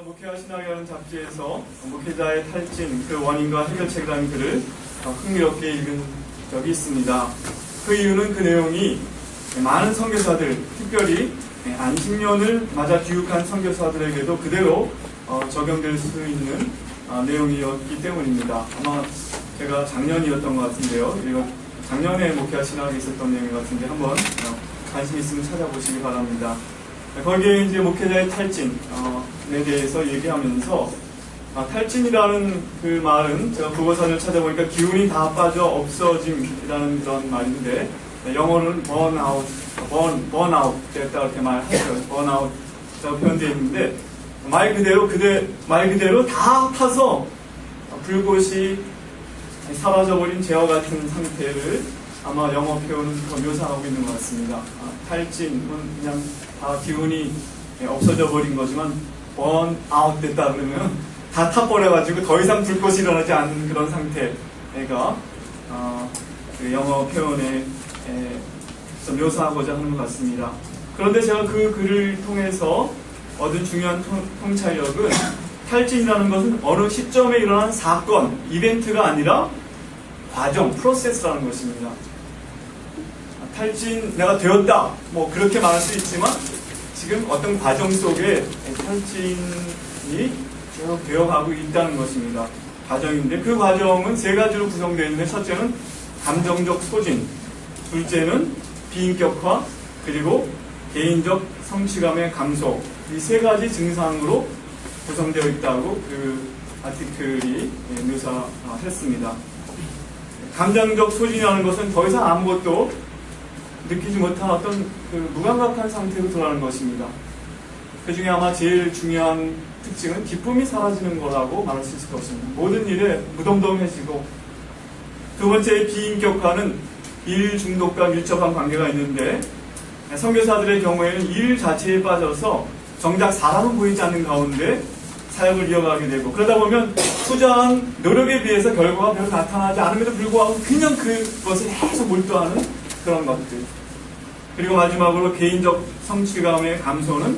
목회하신학이라는 잡지에서 목회자의 탈진, 그 원인과 해결책이라는 글을 흥미롭게 읽은 적이 있습니다. 그 이유는 그 내용이 많은 선교사들, 특별히 안식년을 맞아 귀국한 선교사들에게도 그대로 적용될 수 있는 내용이었기 때문입니다. 아마 제가 작년이었던 것 같은데요. 이거 작년에 목회하신학에 있었던 내용 같은데 한번 관심 있으면 찾아보시기 바랍니다. 거기에 이제 목회자의 탈진에 대해서 얘기하면서 탈진이라는 그 말은 제가 국어사전을 찾아보니까 기운이 다 빠져 없어짐이라는 그런 말인데 영어로는 번아웃 됐다 이렇게 말하죠. 번아웃이라고 표현되어 있는데 말 그대로 다 타서 불꽃이 사라져버린 재와 같은 상태를 아마 영어 표현은 더 묘사하고 있는 것 같습니다. 탈진은 그냥 다 기운이 없어져 버린 거지만 번아웃 됐다 그러면 다 타버려가지고 더 이상 불꽃이 일어나지 않는 그런 상태가 그 영어 표현에 묘사하고자 하는 것 같습니다. 그런데 제가 그 글을 통해서 얻은 중요한 통찰력은 탈진이라는 것은 어느 시점에 일어난 사건, 이벤트가 아니라 과정, 프로세스라는 것입니다. 탈진, 내가 되었다, 뭐 그렇게 말할 수 있지만 지금 어떤 과정 속에 탈진이 계속 되어가고 있다는 것입니다. 과정인데 그 과정은 세 가지로 구성되어 있는데 첫째는 감정적 소진, 둘째는 비인격화, 그리고 개인적 성취감의 감소, 이 세 가지 증상으로 구성되어 있다고 그 아티클이 묘사했습니다. 감정적 소진이라는 것은 더 이상 아무것도 느끼지 못한 어떤 그 무감각한 상태로 돌아가는 것입니다. 그 중에 아마 제일 중요한 특징은 기쁨이 사라지는 거라고 말할 수 있을 것입니다. 모든 일에 무덤덤해지고, 두 번째 비인격화는 일 중독과 밀접한 관계가 있는데 선교사들의 경우에는 일 자체에 빠져서 정작 사람은 보이지 않는 가운데 사역을 이어가게 되고, 그러다 보면 투자한 노력에 비해서 결과가 별로 나타나지 않음에도 불구하고 그냥 그것을 계속 몰두하는 그런 것들. 그리고 마지막으로 개인적 성취감의 감소는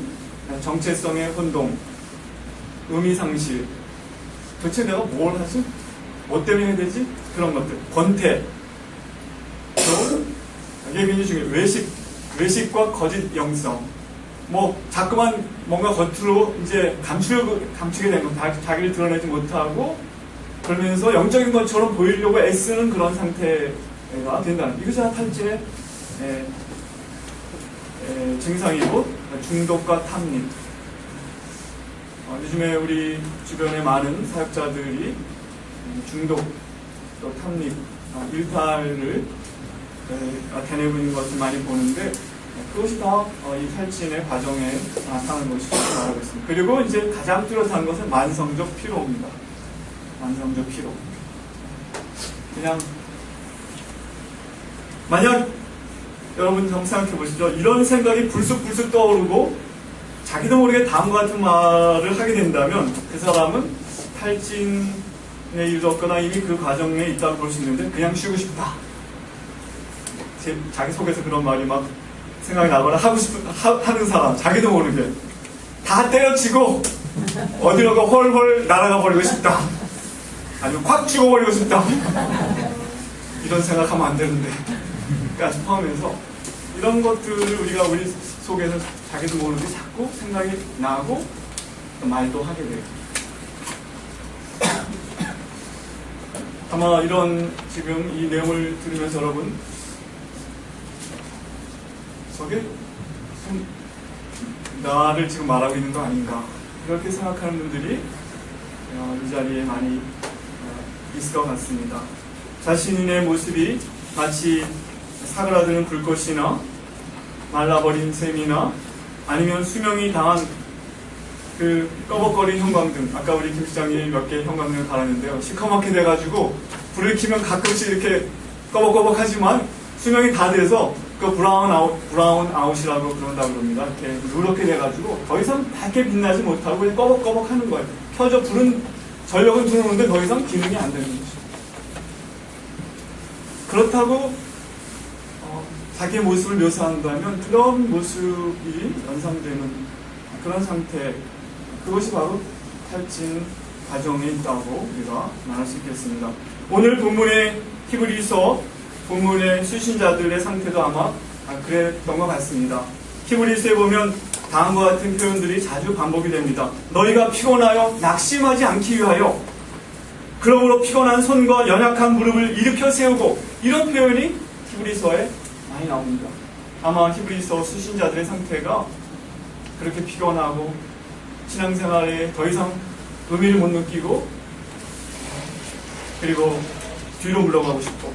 정체성의 혼동, 의미상실, 도대체 내가 뭘 하지? 뭐 때문에 해야 되지? 그런 것들. 권태. 또 이게 굉장히 중요해요. 외식과 거짓 영성. 뭐 자꾸만 뭔가 겉으로 이제 감추게 되는 거, 자기를 드러내지 못하고 그러면서 영적인 것처럼 보이려고 애쓰는 그런 상태가 된다는, 이것이 다 탈진의 증상이고, 중독과 탐닉. 요즘에 우리 주변에 많은 사역자들이 중독, 또 탐닉, 일탈을 나타내고 있는 것을 많이 보는데, 그것이 다 이 탈진의 과정에 나타나는 것이라고 말하고 있습니다. 그리고 이제 가장 뚜렷한 것은 만성적 피로입니다. 만성적 피로. 그냥 만약 여러분 한번 생각해 보시죠. 이런 생각이 불쑥불쑥 떠오르고 자기도 모르게 다음과 같은 말을 하게 된다면 그 사람은 탈진에 이르렀거나 이미 그 과정에 있다고 볼 수 있는데 그냥 쉬고 싶다. 자기 속에서 그런 말이 막 생각이 나거나 하는 사람, 자기도 모르게 다 때려치고 어디로가 헐헐 날아가 버리고 싶다. 아니면 콱 죽어버리고 싶다. 이런 생각하면 안 되는데 까지 포함해서 이런 것들을 우리가 우리 속에서 자기도 모르게 자꾸 생각이 나고 말도 하게 돼요. 아마 이런 지금 이 내용을 들으면서 여러분 저게 좀 나를 지금 말하고 있는 거 아닌가, 그렇게 생각하는 분들이 이 자리에 많이 있을 것 같습니다. 자신의 모습이 마치 사그라드는 불꽃이나 말라버린 샘이나 아니면 수명이 당한 그 꺼벅거린 형광등, 아까 우리 김 시장이 몇 개의 형광등을 달았는데요, 시커멓게 돼가지고 불을 켜면 가끔씩 이렇게 꺼벅꺼벅 하지만 수명이 다 돼서 그 브라운 아웃이라고 그런다고 그럽니다. 이렇게 누렇게 돼가지고 더 이상 밝게 빛나지 못하고 그냥 꺼벅꺼벅 하는 거예요. 전력은 들어오는데 더 이상 기능이 안 되는 거죠. 그렇다고 자기의 모습을 묘사한다면 그런 모습이 연상되는 그런 상태, 그것이 바로 탈진 과정에 있다고 우리가 말할 수 있겠습니다. 오늘 본문의 히브리서 본문의 수신자들의 상태도 아마 그랬던 것 같습니다. 히브리서에 보면 다음과 같은 표현들이 자주 반복이 됩니다. 너희가 피곤하여 낙심하지 않기 위하여 그러므로 피곤한 손과 연약한 무릎을 일으켜 세우고, 이런 표현이 히브리서에 많이 나옵니다. 아마 히브리서 수신자들의 상태가 그렇게 피곤하고 신앙생활에 더 이상 의미를 못 느끼고 그리고 뒤로 물러가고 싶고,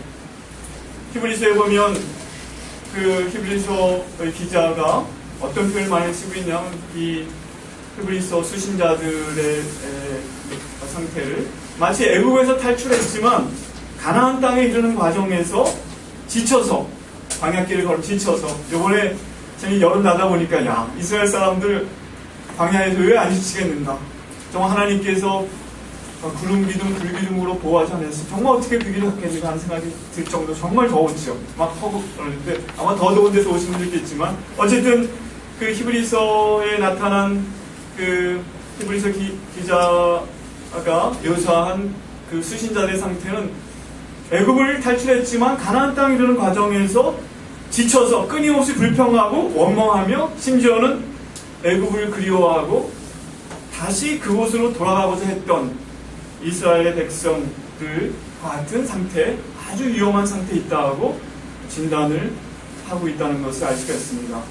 히브리서에 보면 그 히브리서의 기자가 어떤 표현을 많이 쓰고 있냐면 이 히브리서 수신자들의 상태를 마치 애국에서 탈출했지만 가나안 땅에 이르는 과정에서 지쳐서, 광야길을 걸어 지쳐서, 요번에 저희 여름 나다 보니까 야, 이스라엘 사람들 광야에서 왜 안 지치겠는가, 정말 하나님께서 구름 기둥 불 기둥으로 보호하지 않았어, 정말 어떻게 그 길을 갔겠는가 하는 생각이 들 정도 정말 더웠죠. 막 허국 그러는데 아마 더 더운 데서 오신 분들도 있지만, 어쨌든 그 히브리서에 나타난 그 히브리서 기자가 묘사한 그 수신자들의 상태는 애굽을 탈출했지만 가나안 땅에 이르는 과정에서 지쳐서 끊임없이 불평하고 원망하며 심지어는 애굽을 그리워하고 다시 그곳으로 돌아가고자 했던 이스라엘의 백성들과 같은 상태, 아주 위험한 상태에 있다고 진단을 하고 있다는 것을 알 수가 있습니다.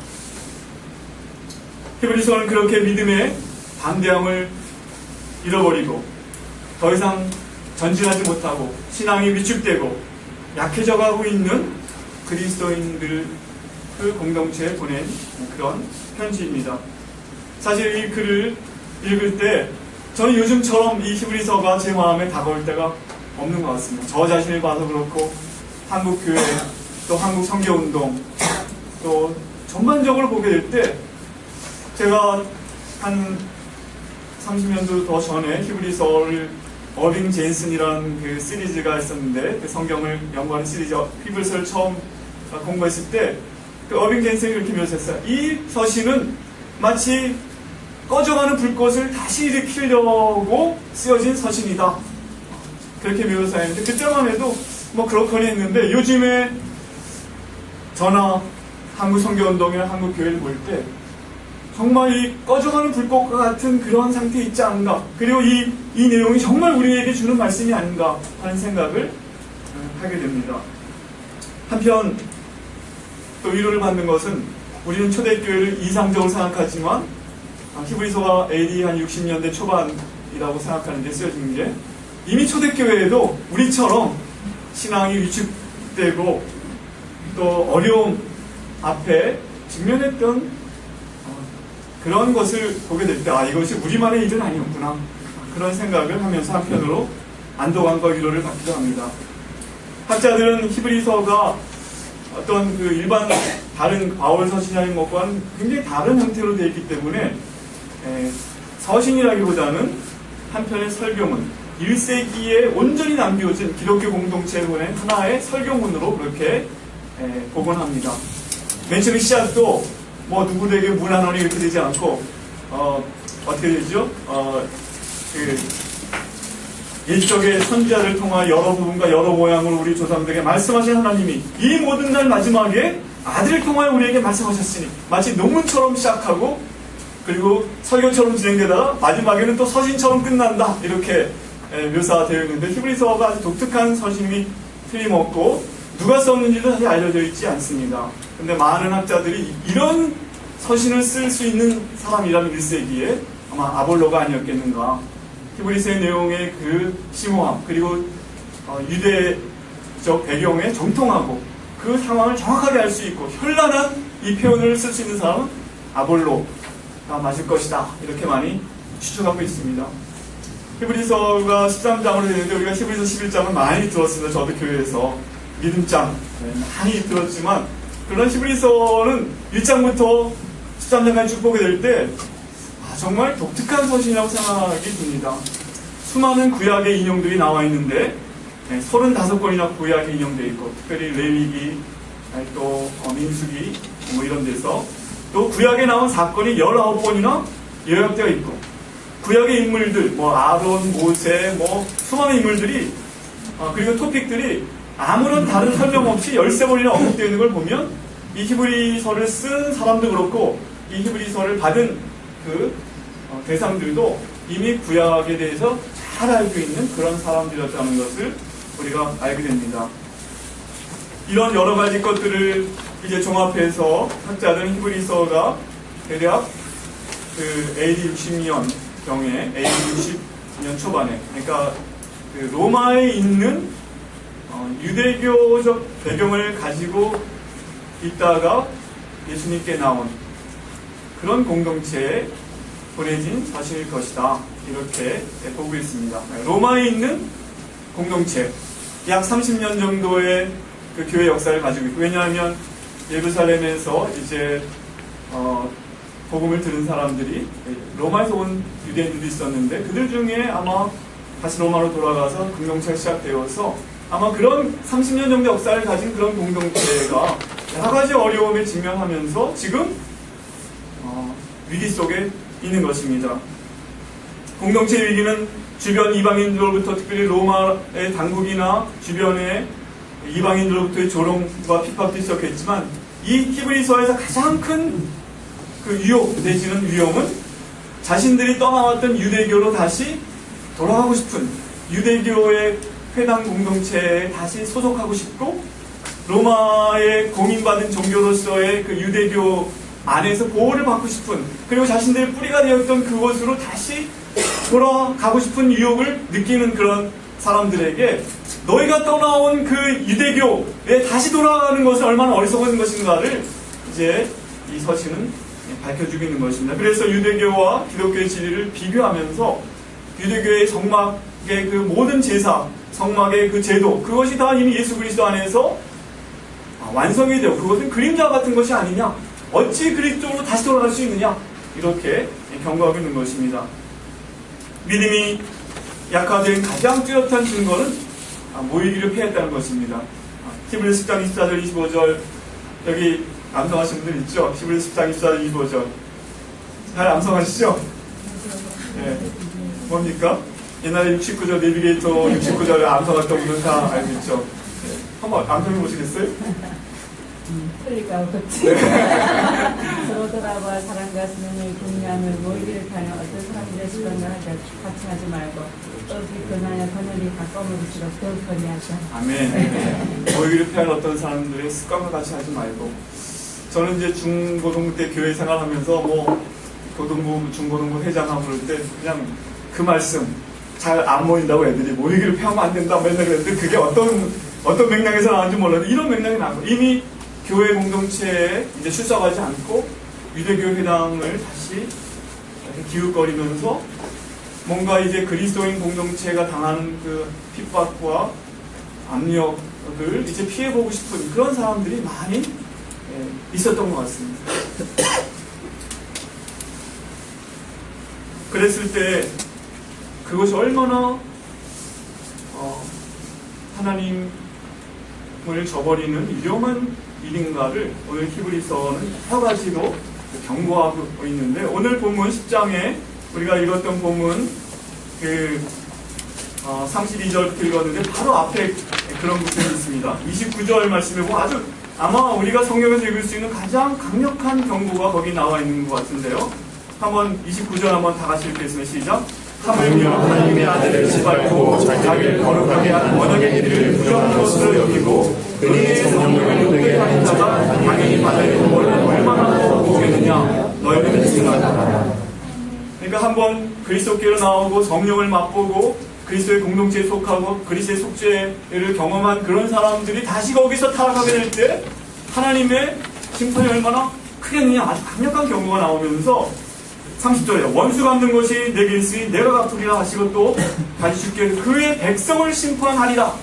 히브리서는 그렇게 믿음의 담대함을 잃어버리고 더 이상 전진하지 못하고 신앙이 위축되고 약해져가고 있는 그리스도인들 그 공동체에 보낸 그런 편지입니다. 사실 이 글을 읽을 때 저는 요즘처럼 이 히브리서가 제 마음에 다가올 때가 없는 것 같습니다. 저 자신을 봐도 그렇고 한국교회, 또 한국 선교운동, 또 전반적으로 보게 될 때 제가 한 30년도 더 전에 히브리서를 어빙 제인슨이라는 그 시리즈가 있었는데, 그 성경을 연구하는 시리즈 히브리서를 처음 공부했을 때 그 어빙 제인슨이 이렇게 묘사했어요. 이 서신은 마치 꺼져가는 불꽃을 다시 일으키려고 쓰여진 서신이다, 그렇게 묘사했는데, 그때만 해도 뭐 그렇거니 했는데, 요즘에 저나 한국 선교운동이나 한국 교회를 볼 때 정말 이 꺼져가는 불꽃과 같은 그런 상태에 있지 않은가, 그리고 이 내용이 정말 우리에게 주는 말씀이 아닌가 하는 생각을 하게 됩니다. 한편 또 위로를 받는 것은, 우리는 초대교회를 이상적으로 생각하지만 히브리서가 AD 한 60년대 초반이라고 생각하는데 쓰여진 게, 이미 초대교회에도 우리처럼 신앙이 위축되고 또 어려움 앞에 직면했던 그런 것을 보게 될 때, 이것이 우리만의 일은 아니었구나, 그런 생각을 하면서 한편으로 안도감과 위로를 받기도 합니다. 학자들은 히브리서가 어떤 그 일반 다른 바울 서신이라는 것과는 굉장히 다른 형태로 되어 있기 때문에 서신이라기보다는 한편의 설교문, 1세기에 온전히 남겨진 기독교 공동체에 보낸 하나의 설교문으로 그렇게 복원합니다. 맨 처음 시작도 뭐 누구에게 문안원이 이렇게 되지 않고 어떻게 되죠? 일적의 선지자를 통하여 여러 부분과 여러 모양으로 우리 조상들에게 말씀하신 하나님이 이 모든 날 마지막에 아들을 통하여 우리에게 말씀하셨으니, 마치 논문처럼 시작하고 그리고 설교처럼 진행되다가 마지막에는 또 서신처럼 끝난다, 이렇게 묘사되어 있는데, 히브리서가 아주 독특한 서신이 틀림없고 누가 썼는지도 사실 알려져 있지 않습니다. 근데 많은 학자들이 이런 서신을 쓸 수 있는 사람이라면 1세기에 아마 아볼로가 아니었겠는가. 히브리서의 내용의 그 심오함, 그리고 유대적 배경에 정통하고 그 상황을 정확하게 알 수 있고 현란한 이 표현을 쓸 수 있는 사람은 아볼로가 맞을 것이다, 이렇게 많이 추측하고 있습니다. 히브리서가 13장으로 되는데 우리가 히브리서 11장은 많이 들었습니다. 저도 교회에서 믿음장 많이 들었지만, 그런 히브리서는 1장부터 13장까지 쭉 보게 될 때 정말 독특한 서신이라고 생각이 듭니다. 수많은 구약의 인용들이 나와 있는데 35권이나 구약에 인용되어 있고, 특별히 레위기, 또 민수기 뭐 이런 데서 또 구약에 나온 사건이 19번이나 요약되어 있고, 구약의 인물들, 뭐 아론, 모세, 뭐 수많은 인물들이 그리고 토픽들이 아무런 다른 설명 없이 13번이나 언급되어 있는 걸 보면 이 히브리서를 쓴 사람도 그렇고 이 히브리서를 받은 그 대상들도 이미 구약에 대해서 잘 알고 있는 그런 사람들이었다는 것을 우리가 알게 됩니다. 이런 여러 가지 것들을 이제 종합해서 학자들은 히브리서가 대략 그 AD 60년경에 AD 60년 초반에, 그러니까 그 로마에 있는 유대교적 배경을 가지고 있다가 예수님께 나온 그런 공동체에 보내진 자신일 것이다, 이렇게 보고 있습니다. 로마에 있는 공동체, 약 30년 정도의 그 교회 역사를 가지고 있고, 왜냐하면 예루살렘에서 이제 복음을 들은 사람들이 로마에서 온 유대인들이 있었는데 그들 중에 아마 다시 로마로 돌아가서 공동체가 시작되어서 아마 그런 30년 정도 역사를 가진 그런 공동체가 여러 가지 어려움에 직면하면서 지금 위기 속에 있는 것입니다. 공동체 위기는 주변 이방인들로부터, 특별히 로마의 당국이나 주변의 이방인들로부터의 조롱과 핍박도 있었겠지만 이 히브리서에서 가장 큰 그 유혹 내지는 위험은 자신들이 떠나왔던 유대교로 다시 돌아가고 싶은, 유대교의 회당 공동체에 다시 소속하고 싶고 로마의 공인받은 종교로서의 그 유대교 안에서 보호를 받고 싶은, 그리고 자신들의 뿌리가 되었던 그곳으로 다시 돌아가고 싶은 유혹을 느끼는 그런 사람들에게 너희가 떠나온 그 유대교에 다시 돌아가는 것은 얼마나 어리석은 것인가를 이제 이 서신은 밝혀주고 있는 것입니다. 그래서 유대교와 기독교의 진리를 비교하면서 유대교의 성막의 그 모든 제사, 성막의 그 제도, 그것이 다 이미 예수 그리스도 안에서 완성이 되고 그것은 그림자 같은 것이 아니냐, 어찌 그리스도로 다시 돌아갈 수 있느냐, 이렇게 경고하고 있는 것입니다. 믿음이 약화된 가장 뚜렷한 증거는 모이기를 피했다는 것입니다. 히브리서 10장 24절 25절, 여기 암송하시는 분들 있죠? 히브리서 10장 24절 25절 잘 암송하시죠? 네. 뭡니까? 옛날에 69절 내비게이터 69절을 암송했던 분들 다 알고 있죠? 네. 한번 암송해 보시겠어요? 틀릴까 없지. 서로 돌아봐 사랑과 스님의 공양을 모이기를 타는 어떤 사람들의 시간을 같이 하지 말고 또기 근하여 그늘이 가까울수록 더욱 거리하자. 아멘. 모이기를 피하는 어떤 사람들의 습관과 같이 하지 말고. 저는 이제 중고등부 때 교회 생활하면서 뭐 고등부, 중고등부 회장하고 그럴 때 그냥 그 말씀 잘 안 모인다고 애들이 모이기를 피하면 안 된다 맨날 그랬는데 그게 어떤 맥락에서 나왔는지 몰라도 이런 맥락이 나고 이미 교회 공동체에 이제 출석하지 않고 유대교 회당을 다시 이렇게 기웃거리면서 뭔가 이제 그리스도인 공동체가 당하는 그 핍박과 압력을 이제 피해보고 싶은 그런 사람들이 많이 있었던 것 같습니다. 그랬을 때 그것이 얼마나 하나님을 저버리는 위험한 일인가를 오늘 히브리서는 여러 가지로 경고하고 있는데, 오늘 본문 10장에 우리가 읽었던 본문 32절부터 읽었는데 바로 앞에 그런 구절이 있습니다. 29절 말씀에 보면 아주 아마 우리가 성경에서 읽을 수 있는 가장 강력한 경고가 거기 나와 있는 것 같은데요. 한번 29절 한번 다 같이 읽겠습니다. 시작. 하물며 하나님의 아들을 짓밟고 자기를 거룩하게 하는 원형의 일을 부정한 것으로 여기고 그의 성령을 욕되게 하는 자가 당연히 받을 공로를 얼마나 더 보겠느냐, 너희는 생각하라. 그러니까 한번 그리스도께로 나오고 성령을 맛보고 그리스도의 공동체에 속하고 그리스도의 속죄를 경험한 그런 사람들이 다시 거기서 타락하게 될 때 하나님의 심판이 얼마나 크겠느냐, 아주 강력한 경고가 나오면서 30절에 원수 갚는 것이 내게 있으니 내가 갚으리라 하시고 또 다시 주께 그의 백성을 심판하리라.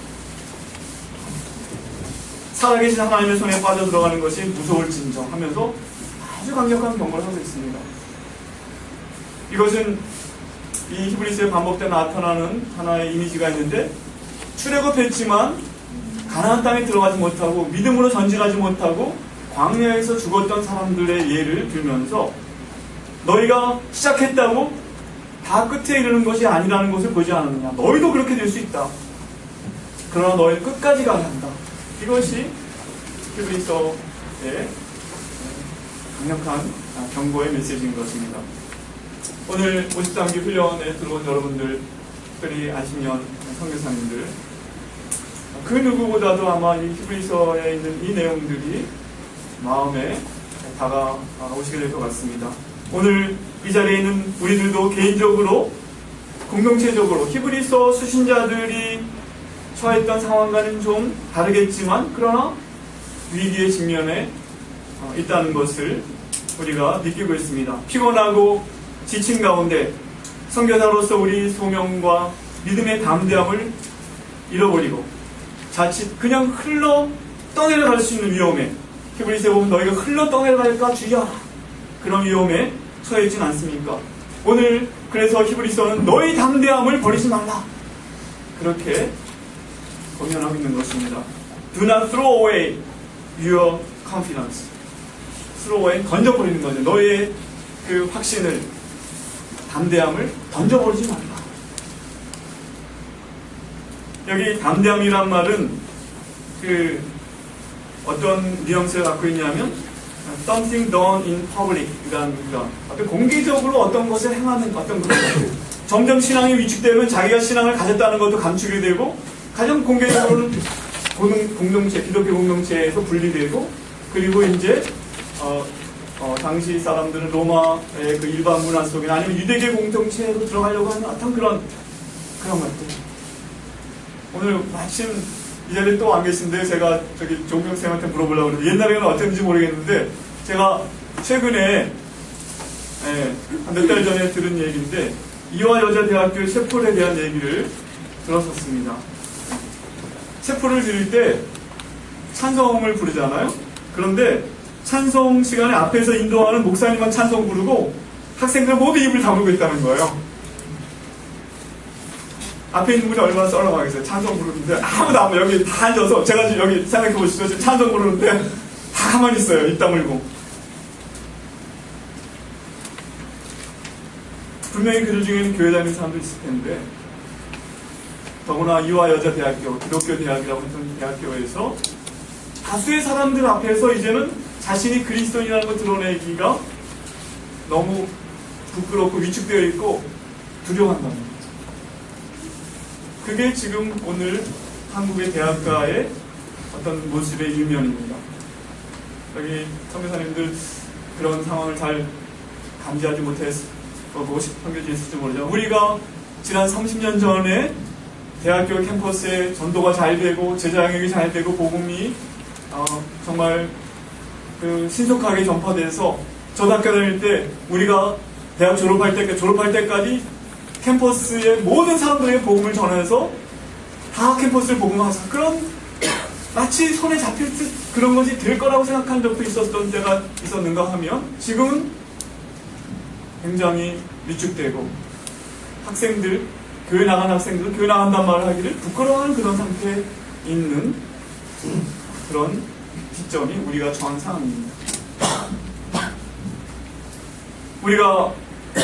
살아계신 하나님의 손에 빠져들어가는 것이 무서울진정 하면서 아주 강력한 경고를 하고 있습니다. 이것은 이 히브리서에 반복되어 나타나는 하나의 이미지가 있는데, 출애굽했지만 가나안 땅에 들어가지 못하고 믿음으로 전진하지 못하고 광야에서 죽었던 사람들의 예를 들면서 너희가 시작했다고 다 끝에 이르는 것이 아니라는 것을 보지 않았느냐. 너희도 그렇게 될 수 있다. 그러나 너희 끝까지 가야 한다. 이것이 히브리서의 강력한 경고의 메시지인 것입니다. 오늘 53기 훈련에 들어온 여러분들, 특별히 안식년 선교사님들, 그 누구보다도 아마 이 히브리서에 있는 이 내용들이 마음에 다가오시게 될 것 같습니다. 오늘 이 자리에 있는 우리들도 개인적으로, 공동체적으로 히브리서 수신자들이 처했던 상황과는 좀 다르겠지만, 그러나 위기의 직면에 있다는 것을 우리가 느끼고 있습니다. 피곤하고 지친 가운데 선교사로서 우리 소명과 믿음의 담대함을 잃어버리고 자칫 그냥 흘러 떠내려갈 수 있는 위험에, 히브리서에 보면 너희가 흘러 떠내려갈까 주의하라, 그런 위험에 처해 있진 않습니까? 오늘 그래서 히브리서는 너희 담대함을 버리지 말라, 그렇게 권면하고 있는 것입니다. Do not throw away your confidence. throw away, 던져버리는 거죠. 너의 그 확신을, 담대함을 던져버리지 말라. 여기 담대함이란 말은 그 어떤 뉘앙스를 갖고 있냐면 something done in public, 그러니까 공개적으로 어떤 것을 행하는 어떤 그런 것. 점점 신앙이 위축되면 자기가 신앙을 가졌다는 것도 감추게 되고, 가장 공개적으로는 공동체, 기독교 공동체에서 분리되고, 그리고 이제 당시 사람들은 로마의 그 일반 문화 속에, 아니면 유대계 공동체로 들어가려고 하는 어떤 그런 것들. 오늘 마침 이 자리에 또 안 계신데 제가 저기 종경 쌤한테 물어보려고 그러는데, 옛날에는 어땠는지 모르겠는데 제가 최근에 한 몇 달 전에 들은 얘기인데, 이화여자대학교 셰폴에 대한 얘기를 들었었습니다. 셰폴을 드릴 때 찬송을 부르잖아요. 그런데 찬송 시간에 앞에서 인도하는 목사님만 찬송 부르고 학생들 모두 입을 다물고 있다는 거예요. 앞에 있는 분이 얼마나 썰렁하겠어요. 찬송 부르는데 아무도 안, 여기 다 앉아서, 제가 지금 여기 생각해 보시죠. 지금 찬송 부르는데 다 가만히 있어요. 입 다물고. 분명히 그들 중에는 교회 다니는 사람도 있을 텐데, 더구나 이화여자대학교, 기독교 대학이라고 했던 대학교에서 다수의 사람들 앞에서 이제는 자신이 그리스도인이라는 걸 드러내기가 너무 부끄럽고 위축되어 있고 두려워한다는 거죠. 그게 지금 오늘 한국의 대학가의 어떤 모습의 일면입니다. 여기 선교사님들 그런 상황을 잘 감지하지 못했고 섬겨지셨을지 모르죠. 우리가 지난 30년 전에 대학교 캠퍼스에 전도가 잘 되고 제자 양육이 잘 되고 복음이 정말 그 신속하게 전파돼서, 저도 학교 다닐 때 우리가 대학 졸업할 때까지 캠퍼스의 모든 사람들에게 복음을 전해서 다 캠퍼스를 복음하자, 그런 마치 손에 잡힐 듯 그런 것이 될 거라고 생각한 적도 있었던 때가 있었는가 하면, 지금은 굉장히 위축되고 학생들, 교회 나간 학생들, 교회 나간단 말을 하기를 부끄러워하는 그런 상태에 있는 그런 시점이 우리가 처한 상황입니다. 우리가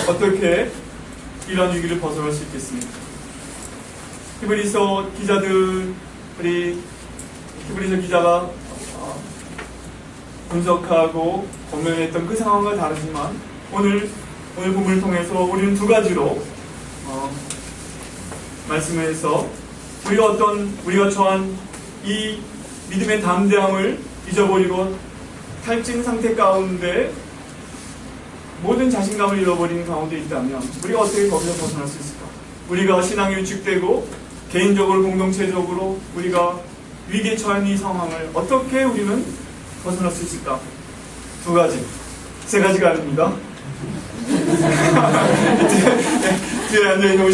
어떻게 이런 위기를 벗어날 수 있겠습니까? 히브리서 기자가 분석하고 권면했던 그 상황과 다르지만, 오늘 본문을 통해서 우리는 두 가지로 말씀해서 우리가 처한 이 믿음의 담대함을 잊어버리고 탈진 상태 가운데 모든 자신감을 잃어버리는 가운데 있다면 우리가 어떻게 거기서 벗어날 수 있을까? 우리가 신앙이 위축되고 개인적으로 공동체적으로 우리가 위기에 처한 이 상황을 어떻게 우리는 벗어날 수 있을까? 두 가지, 세 가지가 아닙니다. 뒤에 앉아있는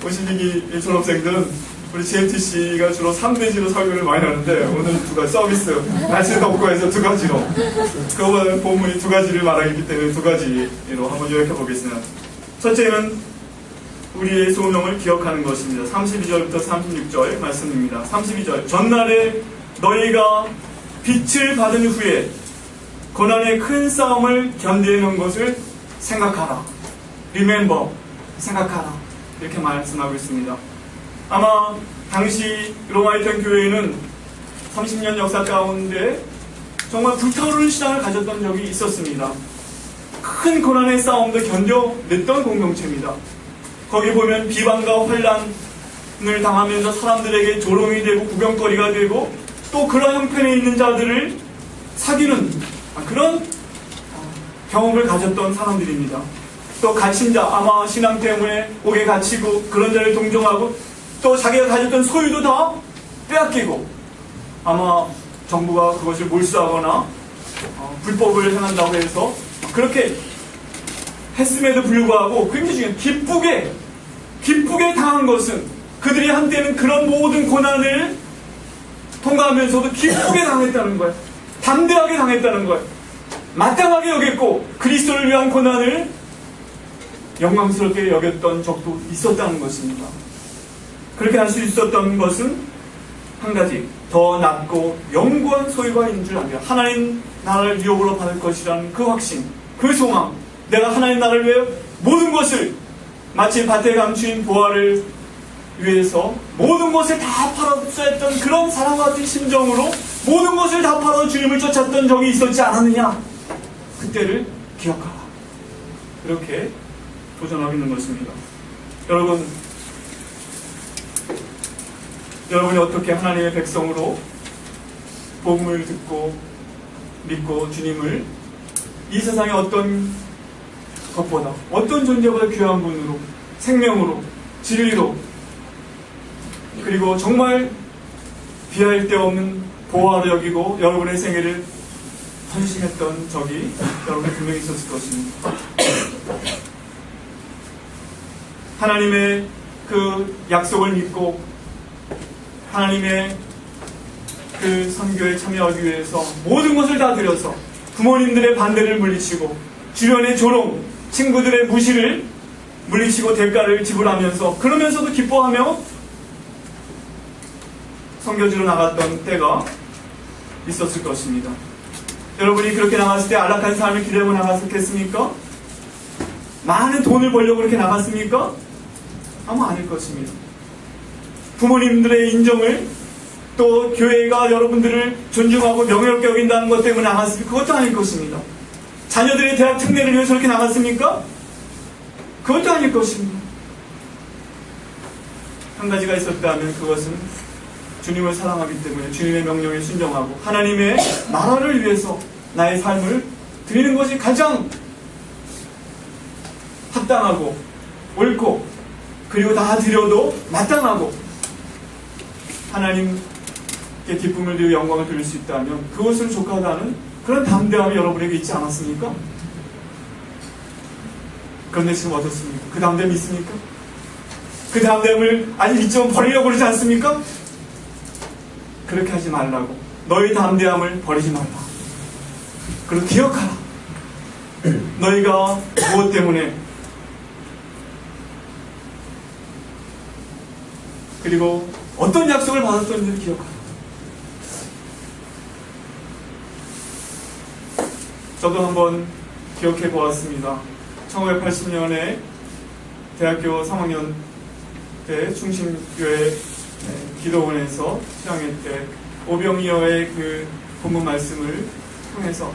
오신이기 졸업생들은 우리 GMTC가 주로 3대지로 설교를 많이 하는데, 오늘 두 가지 서비스, 날씨 덥고 해서 두 가지로, 그거보다 본문이 두 가지를 말하기 때문에 두 가지로 한번 요약해 보겠습니다. 첫째는 우리의 소명을 기억하는 것입니다. 32절부터 36절 말씀입니다. 32절, 전날에 너희가 빛을 받은 후에 고난의 큰 싸움을 견디는 것을 생각하라. Remember 생각하라. 이렇게 말씀하고 있습니다. 아마 당시 로마에 있던 교회는 30년 역사 가운데 정말 불타오르는 신앙을 가졌던 적이 있었습니다. 큰 고난의 싸움도 견뎌냈던 공동체입니다. 거기 보면 비방과 환란을 당하면서 사람들에게 조롱이 되고 구경거리가 되고 또 그런 형편에 있는 자들을 사귀는 그런 경험을 가졌던 사람들입니다. 또 갇힌 자, 아마 신앙 때문에 옥에 갇히고 그런 자를 동정하고 또 자기가 가졌던 소유도 다 빼앗기고 아마 정부가 그것을 몰수하거나 불법을 행한다고 해서 그렇게 했음에도 불구하고 굉장히 중요한 기쁘게 당한 것은 그들이 한때는 그런 모든 고난을 통과하면서도 기쁘게 당했다는 거예요. 담대하게 당했다는 거예요. 마땅하게 여겼고 그리스도를 위한 고난을 영광스럽게 여겼던 적도 있었다는 것입니다. 그렇게 할 수 있었던 것은 한 가지, 더 낫고 영구한 소유가 있는 줄 압니다. 하나님 나라를 유업으로 받을 것이라는 그 확신, 그 소망, 내가 하나님 나라를 위해 모든 것을 마치 밭에 감추인 보화를 위해서 모든 것을 다 팔아서 했던 그런 사람 같은 심정으로 모든 것을 다 팔아 주님을 쫓았던 적이 있었지 않았느냐? 그때를 기억하라. 이렇게 도전하고 있는 것입니다. 여러분이 어떻게 하나님의 백성으로 복음을 듣고 믿고 주님을 이 세상의 어떤 것보다 어떤 존재보다 귀한 분으로 생명으로 진리로 그리고 정말 비할 데 없는 보화로 여기고 여러분의 생애를 헌신했던 적이 여러분 분명히 있었을 것입니다. 하나님의 그 약속을 믿고 하나님의 그 선교에 참여하기 위해서 모든 것을 다 들여서 부모님들의 반대를 물리치고 주변의 조롱, 친구들의 무시를 물리치고 대가를 지불하면서 그러면서도 기뻐하며 선교지로 나갔던 때가 있었을 것입니다. 여러분이 그렇게 나갔을 때 안락한 삶을 기대하고 나갔겠습니까? 많은 돈을 벌려고 그렇게 나갔습니까? 아마 아닐 것입니다. 부모님들의 인정을 또 교회가 여러분들을 존중하고 명예롭게 여긴다는 것 때문에 나갔습니까? 그것도 아닐 것입니다. 자녀들의 대학 특례를 위해서 그렇게 나갔습니까? 그것도 아닐 것입니다. 한 가지가 있었다면 그것은 주님을 사랑하기 때문에 주님의 명령에 순종하고 하나님의 나라를 위해서 나의 삶을 드리는 것이 가장 합당하고 옳고 그리고 다 드려도 마땅하고 하나님께 기쁨을 드리고 영광을 드릴 수 있다면 그것을 족하다는 그런 담대함이 여러분에게 있지 않았습니까? 그런데 지금 어떻습니까? 그 담대함이 있습니까? 그 담대함을 아니 이쯤은 버리려고 그러지 않습니까? 그렇게 하지 말라고. 너희 담대함을 버리지 말라. 그리고 기억하라. 너희가 무엇 때문에 그리고 어떤 약속을 받았던지를 기억하라. 저도 한번 기억해 보았습니다. 1980년에 대학교 3학년 때 충신교회 기도원에서 수양회 때 오병이어의 그 본문 말씀을 통해서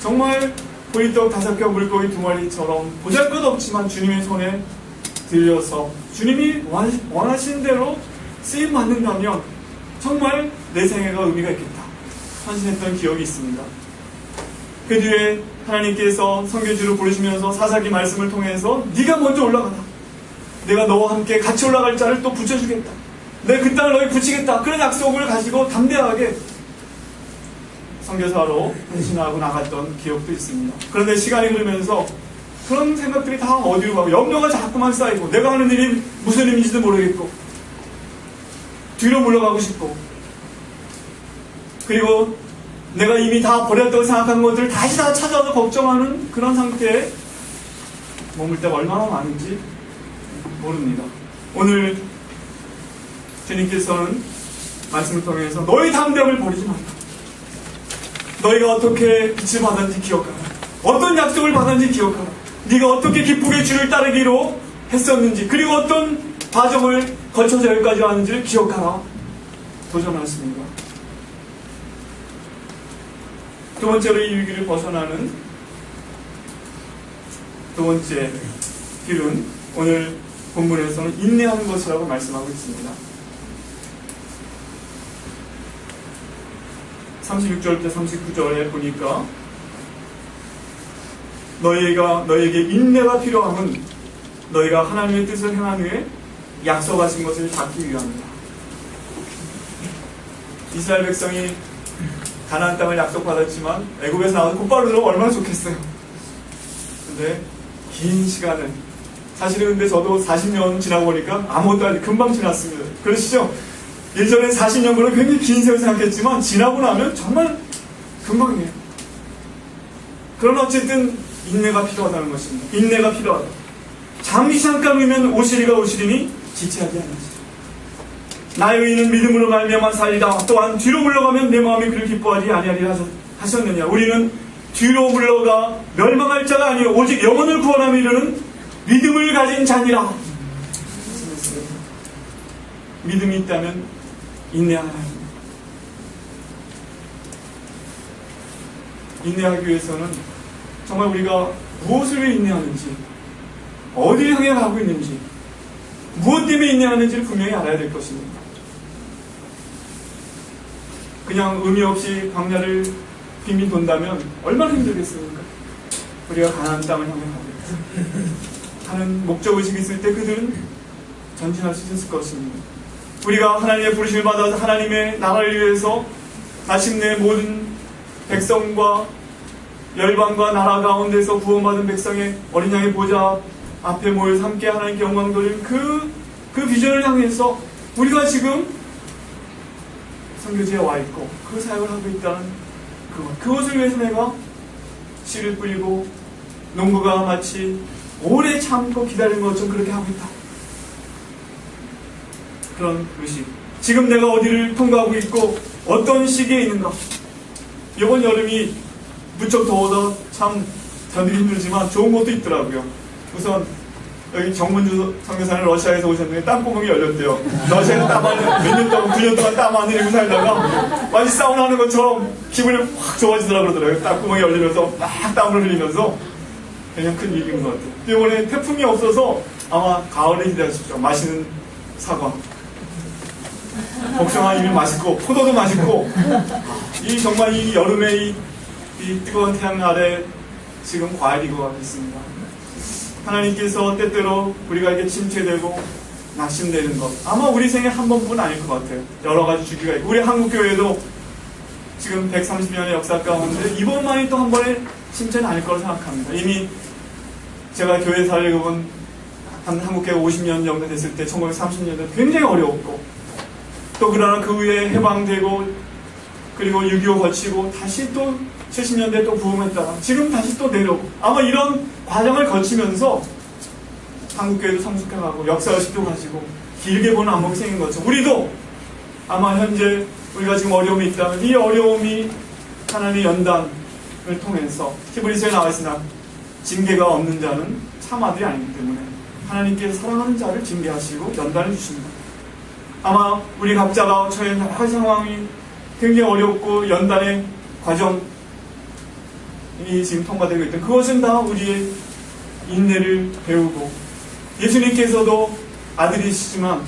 정말 보리떡 5개 물고기 2마리처럼 보잘것없지만 주님의 손에 들려서 주님이 원하시는 대로 쓰임 받는다면 정말 내 생애가 의미가 있겠다 헌신했던 기억이 있습니다. 그 뒤에 하나님께서 선교지로 부르시면서 사사기 말씀을 통해서 네가 먼저 올라가라. 내가 너와 함께 같이 올라갈 자를 또 붙여주겠다. 내가 그 땅을 너희 붙이겠다. 그런 약속을 가지고 담대하게 선교사로 헌신하고 나갔던 기억도 있습니다. 그런데 시간이 흐르면서 그런 생각들이 다 어디로 가고 염려가 자꾸만 쌓이고 내가 하는 일이 무슨 의미인지도 모르겠고 뒤로 물러가고 싶고 그리고 내가 이미 다 버렸다고 생각한 것들을 다시 다 찾아서 걱정하는 그런 상태에 머물 때가 얼마나 많은지 모릅니다. 오늘 주님께서는 말씀을 통해서 너희 담대함을 버리지 말라. 너희가 어떻게 빛을 받았는지 기억하라. 어떤 약속을 받았는지 기억하라. 네가 어떻게 기쁘게 주를 따르기로 했었는지, 그리고 어떤 과정을 거쳐서 여기까지 왔는지를 기억하라. 도전하십니다. 두 번째로 이 위기를 벗어나는 두 번째 길은 오늘 본문에서는 인내하는 것이라고 말씀하고 있습니다. 36절부터 39절에 보니까 너희에게 인내가 필요함은 너희가 하나님의 뜻을 행한 후에 약속하신 것을 받기 위함이다. 이스라엘 백성이 가나안 땅을 약속받았지만 애굽에서 나와서 곧바로 들어오면 얼마나 좋겠어요. 근데 긴 시간을, 사실은 근데 저도 40년 지나고 보니까 아무것도 아니고 금방 지났습니다. 그러시죠? 예전엔 40년 그런 굉장히 긴 세월 생각했지만 지나고 나면 정말 금방이에요. 그러나 어쨌든 인내가 필요하다는 것입니다. 인내가 필요하다. 잠깐 후면 오시리가 오시리니 지체하지 않으시죠. 나의 의인은 믿음으로 말미암아 살리라. 또한 뒤로 물러가면 내 마음이 그를 기뻐하지 아니하리라 하셨느냐. 우리는 뒤로 물러가 멸망할 자가 아니요 오직 영혼을 구원하며 이르는 믿음을 가진 자니라. 믿음이 있다면 인내하라. 인내하기 위해서는 정말 우리가 무엇을 위해 인내하는지, 어디를 향해 가고 있는지, 무엇 때문에 인내하는지를 분명히 알아야 될 것입니다. 그냥 의미 없이 광야를 빙빙 돈다면 얼마나 힘들겠습니까? 우리가 가나안 땅을 향해 가고 있다 하는 목적의식이 있을 때 그들은 전진할 수 있을 것입니다. 우리가 하나님의 부르심을 받아서 하나님의 나라를 위해서 마침내 모든 백성과 열방과 나라 가운데서 구원받은 백성의 어린 양의 보좌 앞에 모여서 함께 하나님께 영광 돌리는 그 비전을 향해서 우리가 지금 선교지에 와 있고 그 사역을 하고 있다는 그것을 위해서 내가 씨를 뿌리고 농부가 마치 오래 참고 기다리는 것처럼 그렇게 하고 있다. 그런 의식. 지금 내가 어디를 통과하고 있고 어떤 시기에 있는가. 이번 여름이 무척 더워서 참 견디기 힘들지만 좋은 것도 있더라고요. 우선 여기 정문주 선교사는 러시아에서 오셨는데 땀구멍이 열렸대요. 러시아에서 몇 년 동안 9년 동안 땀 안 흘리고 살다가 마치 사우나 하는 것처럼 기분이 확 좋아지더라고 그러더라고요. 땀구멍이 열리면서 막 땀을 흘리면서 그냥 큰 일인 것 같아요. 이번에 태풍이 없어서 아마 가을에 기대하십시오. 맛있는 사과, 복숭아 이미 맛있고 포도도 맛있고 이 정말 이 여름에 이 뜨거운 태양 아래 지금 과일이 익어가겠습니다. 하나님께서 때때로 우리가 이렇게 침체되고 낙심되는 것 아마 우리 생에 한 번뿐 아닐 것 같아요. 여러 가지 주기가 있고 우리 한국교회도 지금 130년의 역사 가운데 이번만이 또 한 번의 침체는 아닐 거라고 생각합니다. 이미 제가 교회 살려본 한 한국교회 50년 정도 됐을 때 1930년대 굉장히 어려웠고 또 그러나 그 후에 해방되고 그리고 6.25 거치고 다시 또 70년대 또 부흥했다가 지금 다시 또 내려오고 아마 이런 과정을 거치면서 한국교회도 성숙해가고 역사의식도 가지고 길게 보는 안목이 생긴 거죠. 우리도 아마 현재 우리가 지금 어려움이 있다면 이 어려움이 하나님의 연단을 통해서 히브리서에 나와 있으나 징계가 없는 자는 참 아들이 아니기 때문에 하나님께서 사랑하는 자를 징계하시고 연단을 주십니다. 아마 우리 각자가 처해 여러 가지 상황이 굉장히 어렵고 연단의 과정이 지금 통과되고 있던 그것은 다 우리의 인내를 배우고 예수님께서도 아들이시지만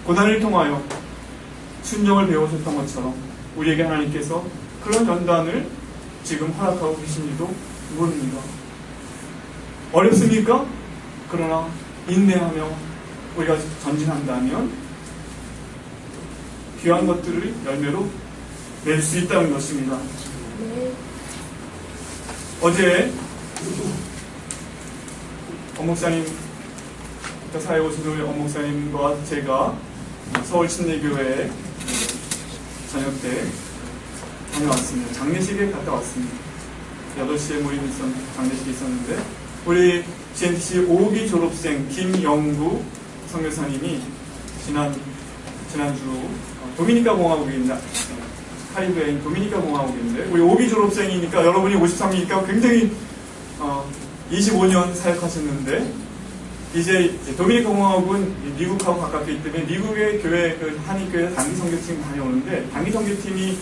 고난을 통하여 순종을 배우셨던 것처럼 우리에게 하나님께서 그런 연단을 지금 허락하고 계신지도 모릅니다. 어렵습니까? 그러나 인내하며 우리가 전진한다면 귀한 것들을 열매로 낼 수 있다는 것입니다. 어제 엄목사님 사회 오신 우리 엄목사님과 제가 서울 침례교회 저녁 때 다녀왔습니다. 장례식에 갔다 왔습니다. 8시에 장례식이 있었는데 우리 GNTC 5기 졸업생 김영구 선교사님이 지난주 도미니카 공화국입니다. 카리브해인 도미니카 공화국인데 우리 5기 졸업생이니까 여러분이 53이니까 굉장히 25년 사역하셨는데 이제 도미니카 공화국은 미국하고 가깝기 있기 때문에 미국의 교회, 그 한인교회 단기 선교팀 다녀오는데 단기 선교팀이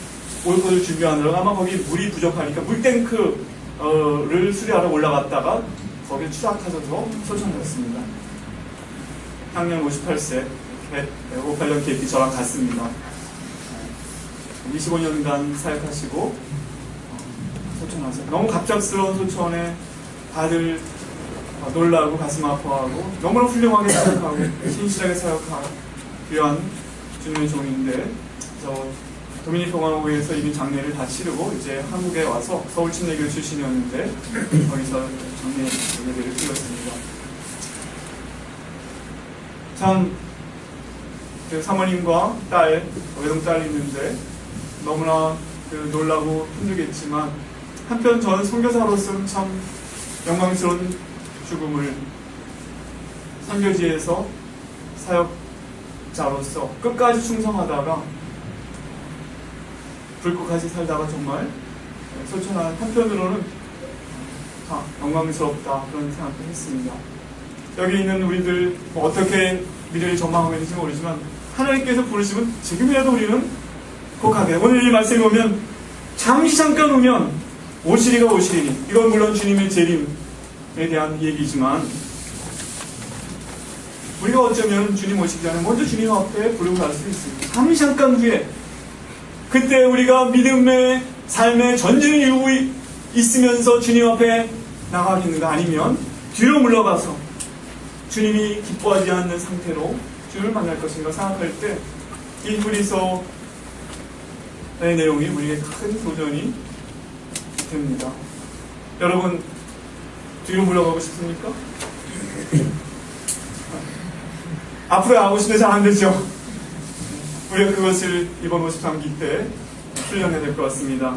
올 것을 준비하느라 아마 거기 물이 부족하니까 물탱크를 수리하러 올라갔다가 거기에 추락하셔서 소천하셨습니다. 향년 58세, 58년 계획이 저랑 같습니다. 25년간 사역하시고 소천하세요. 너무 갑작스러운 소천에 다들 놀라고 가슴 아파하고 너무나 훌륭하게 사역하고 신실하게 사역하고 귀한 주님의 종인데 저 도미니카 공화국에서 이미 장례를 다 치르고 이제 한국에 와서 서울 침례교 출신이었는데 거기서 장례 예배를 드렸습니다. 참 그 사모님과 딸, 외동딸이 있는데 너무나 그 놀라고 힘들겠지만 한편 저는 선교사로서는 참 영광스러운 죽음을 선교지에서 사역자로서 끝까지 충성하다가 불꽃같이 살다가 정말 소천한 한편으로는 영광스럽다 그런 생각도 했습니다. 여기 있는 우리들 어떻게 미래를 전망하고 있는지 모르지만 하나님께서 부르시면 지금이라도 우리는 꼭하게 오늘 이 말씀에 보면 잠시 잠깐 오면 오시리가 오시리니 이건 물론 주님의 재림에 대한 얘기지만 우리가 어쩌면 주님 오시기 전에 먼저 주님 앞에 부르고 갈 수 있습니다. 잠시 잠깐 후에 그때 우리가 믿음의 삶의 전진을 이루고 있으면서 주님 앞에 나가겠는가 아니면 뒤로 물러가서 주님이 기뻐하지 않는 상태로 주님을 만날 것인가 생각할 때 이 히브리서의 내용이 우리에게 큰 도전이 됩니다. 여러분 뒤로 물러가고 싶습니까? 앞으로 가고 싶은데 잘 안 되죠? 우리가 그것을 이번 53기 때 훈련해야 될 것 같습니다.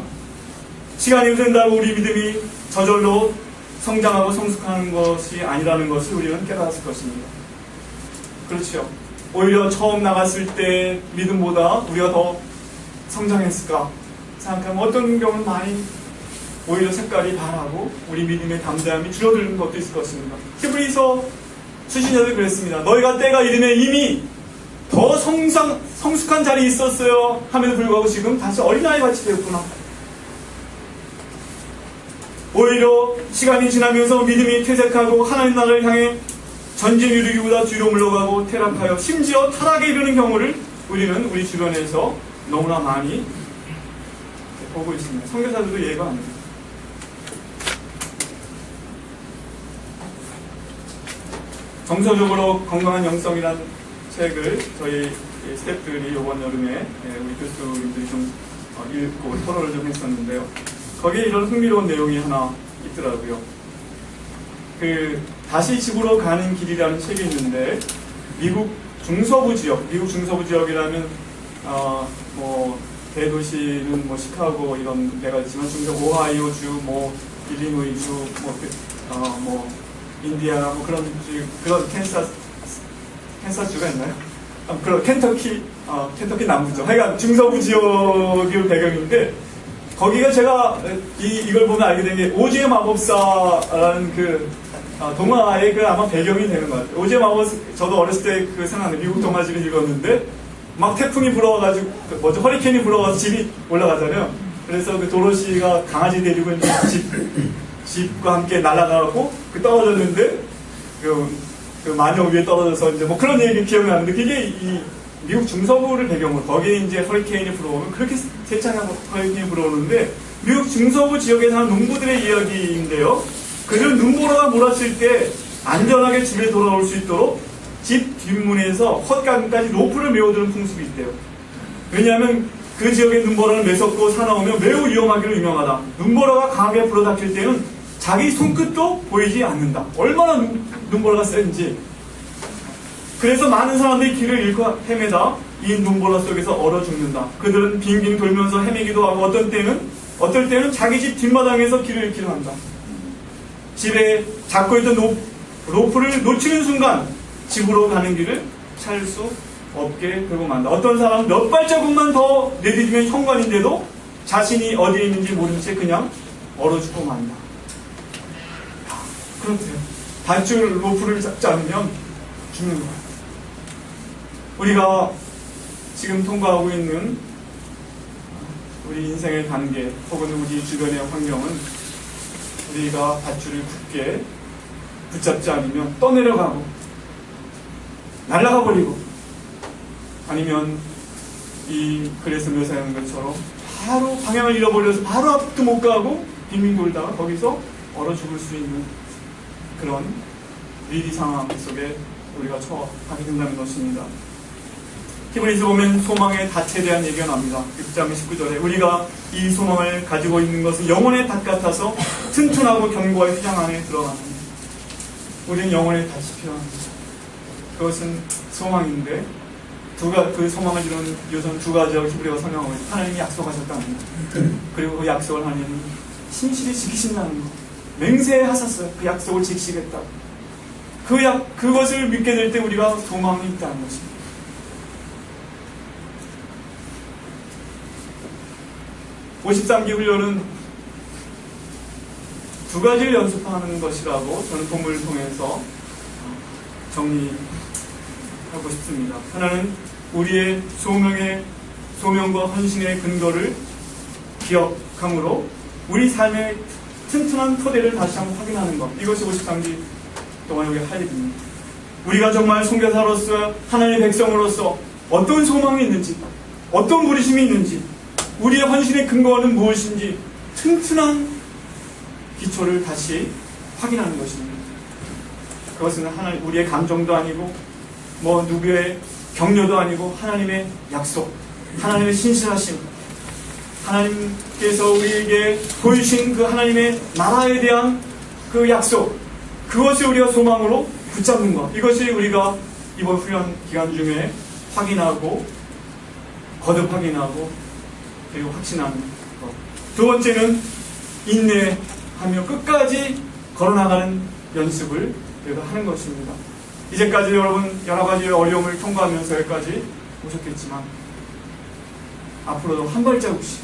시간이 흐른다고 우리 믿음이 저절로 성장하고 성숙하는 것이 아니라는 것을 우리는 깨달았을 것입니다. 그렇죠. 오히려 처음 나갔을 때 믿음보다 우리가 더 성장했을까 생각하면 어떤 경우는 많이 오히려 색깔이 바라고 우리 믿음의 담대함이 줄어드는 것도 있을 것입니다. 히브리서 수신자들 그랬습니다. 너희가 때가 이르면 이미 더 성숙한 자리에 있었어요 함에도 불구하고 지금 다시 어린아이 같이 되었구나. 오히려 시간이 지나면서 믿음이 퇴색하고 하나님 나라를 향해 전진 이루기보다 뒤로 물러가고 퇴락하여 심지어 타락에 이르는 경우를 우리는 우리 주변에서 너무나 많이 보고 있습니다. 선교사들도 예가 아닙니다. 정서적으로 건강한 영성이란 책을 저희 스태프들이 이번 여름에 우리 교수님들이 좀 읽고 토론을 좀 했었는데요. 거기에 이런 흥미로운 내용이 하나 있더라고요. 다시 집으로 가는 길이라는 책이 있는데 미국 중서부 지역이라면 뭐 대도시는 뭐 시카고 이런 데가 있지만 중서 오하이오주, 뭐 일리노이주, 뭐 인디아나 뭐 그런 캔사스주가 있나요? 그런 켄터키 남부죠. 하여간 중서부 지역이 배경인데 거기가 제가 이걸 보면 알게 된 게 오즈의 마법사라는 동화의 아마 배경이 되는 것 같아요. 오즈의 마법사 저도 어렸을 때 생각나는 미국 동화집을 읽었는데 막 태풍이 불어와가지고 허리케인이 불어와서 집이 올라가잖아요. 그래서 도로시가 강아지 데리고 이제 집과 함께 날아가고 떨어졌는데 그 마녀 위에 떨어져서 이제 뭐 그런 얘기 기억나는데 그게 이 미국 중서부를 배경으로 거기에 이제 허리케인이 불어오면 그렇게 세차게 허리케인이 불어오는데 미국 중서부 지역에 사는 농부들의 이야기인데요. 그들은 눈보라가 몰았을 때 안전하게 집에 돌아올 수 있도록 집 뒷문에서 헛간까지 로프를 메워두는 풍습이 있대요. 왜냐하면 그 지역의 눈보라는 매섭고 사나우며 매우 위험하기로 유명하다. 눈보라가 강하게 불어닥칠 때는 자기 손끝도 보이지 않는다. 얼마나 눈보라가 센지. 그래서 많은 사람들이 길을 잃고 헤매다 이 눈보라 속에서 얼어 죽는다. 그들은 빙빙 돌면서 헤매기도 하고 어떨 때는 자기 집 뒷마당에서 길을 잃기도 한다. 집에 잡고 있던 로프를 놓치는 순간 집으로 가는 길을 찾을 수 없게 되고 만다. 어떤 사람은 몇 발자국만 더 내디디면 현관인데도 자신이 어디에 있는지 모른 채 그냥 얼어 죽고 만다. 그렇대요. 밧줄 로프를 잡지 않으면 죽는 거예요. 우리가 지금 통과하고 있는 우리 인생의 단계 혹은 우리 주변의 환경은 우리가 밧줄을 굳게 붙잡지 않으면 떠내려가고 날아가 버리고 아니면 이 글에서 묘사하는 것처럼 바로 방향을 잃어버려서 바로 앞도 못 가고 빙빙 돌다가 거기서 얼어 죽을 수 있는 그런 위기 상황 속에 우리가 처하게 된다는 것입니다. 히브리서 보면 소망의 닻에 대한 얘기가 납니다. 6장 19절에 우리가 이 소망을 가지고 있는 것은 영혼의 닻 같아서 튼튼하고 견고한 휘장 안에 들어갑니다. 우리는 영혼의 닻이 필요합니다. 그것은 소망인데 그 소망을 이루는 요소는 두 가지라고 히브리가 설명하고 있습니다. 하나님이 약속하셨다는 것, 그리고 그 약속을 하나님은 신실히 지키신다는 것. 맹세하셨어요. 그 약속을 지키시겠다. 그것을 믿게 될 때 우리가 소망이 있다는 것입니다. (53기) 훈련은 두 가지를 연습하는 것이라고 저는 본문을 통해서 정리하고 싶습니다. 하나는 우리의 소명과 헌신의 근거를 기억함으로 우리 삶의 튼튼한 토대를 다시 한번 확인하는 것. 이것이 53기 동안 여기 할 일입니다. 우리가 정말 선교사로서 하나님의 백성으로서 어떤 소망이 있는지, 어떤 부르심이 있는지, 우리의 헌신의 근거는 무엇인지 튼튼한 기초를 다시 확인하는 것입니다. 그것은 하나님, 우리의 감정도 아니고 누구의 격려도 아니고 하나님의 약속, 하나님의 신실하심, 하나님께서 우리에게 보이신 그 하나님의 나라에 대한 그 약속, 그것이 우리가 소망으로 붙잡는 것. 이것이 우리가 이번 훈련 기간 중에 확인하고 거듭 확인하고 그리고 확신하는 것. 두 번째는 인내하며 끝까지 걸어나가는 연습을 우리가 하는 것입니다. 이제까지 여러분 여러 가지 어려움을 통과하면서 여기까지 오셨겠지만 앞으로도 한 발자국씩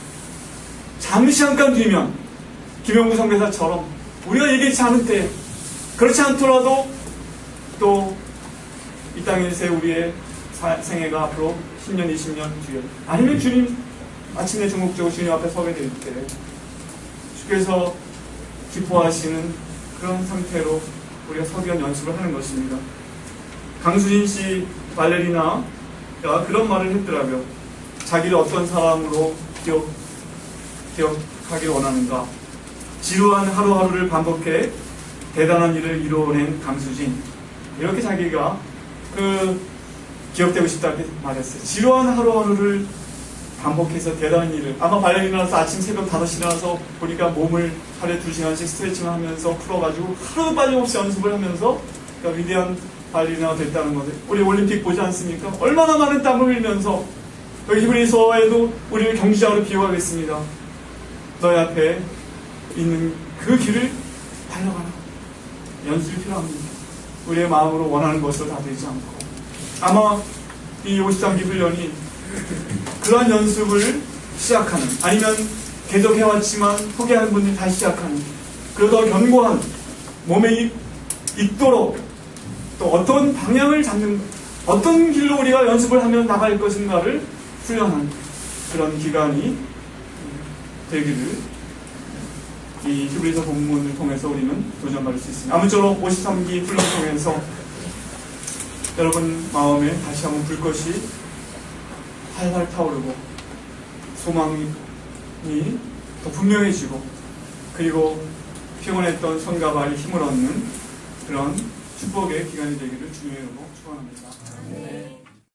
잠시 잠깐 뒤면 김영구 선교사처럼 우리가 얘기치 않을 때 그렇지 않더라도 또 이 땅에서의 우리의 생애가 앞으로 10년, 20년 뒤에 아니면 주님 아침에 중국적으로 주님 앞에 서게 될 때 주께서 기뻐하시는 그런 상태로 우리가 서기 위한 연습을 하는 것입니다. 강수진 씨 발레리나가 그런 말을 했더라고요. 자기를 어떤 사람으로 기억하길 원하는가. 지루한 하루하루를 반복해 대단한 일을 이루어낸 강수진. 이렇게 자기가 기억되고 싶다고 말했어요. 지루한 하루하루를 반복해서 대단한 일을, 아마 발레리나라서 아침 새벽 5시 일어나서 보니까 몸을 하루에 2시간씩 스트레칭을 하면서 풀어가지고 하루 빠짐없이 연습을 하면서 위대한 발레리나가 됐다는 거죠. 우리 올림픽 보지 않습니까? 얼마나 많은 땀을 흘리면서 여기 히브리서에도 우리를 경주장으로 비유하겠습니다. 너희 앞에 있는 그 길을 달려가라. 연습이 필요합니다. 우리의 마음으로 원하는 것으로 다 되지 않고 아마 이 53기 훈련이 그러한 연습을 시작하는, 아니면 계속 해왔지만 포기하는 분들이 다시 시작하는, 그러다 견고한 몸에 익도록 또 어떤 방향을 잡는, 어떤 길로 우리가 연습을 하면 나갈 것인가를 훈련하는 그런 기간이 되기를 이 히브리서 본문을 통해서 우리는 도전받을 수 있습니다. 아무쪼록 53기 훈련 통해서 여러분 마음에 다시 한번 불꽃이 활활 타오르고 소망이 더 분명해지고 그리고 피곤했던 손과 발이 힘을 얻는 그런 축복의 기간이 되기를 주님의 이름으로 축원합니다.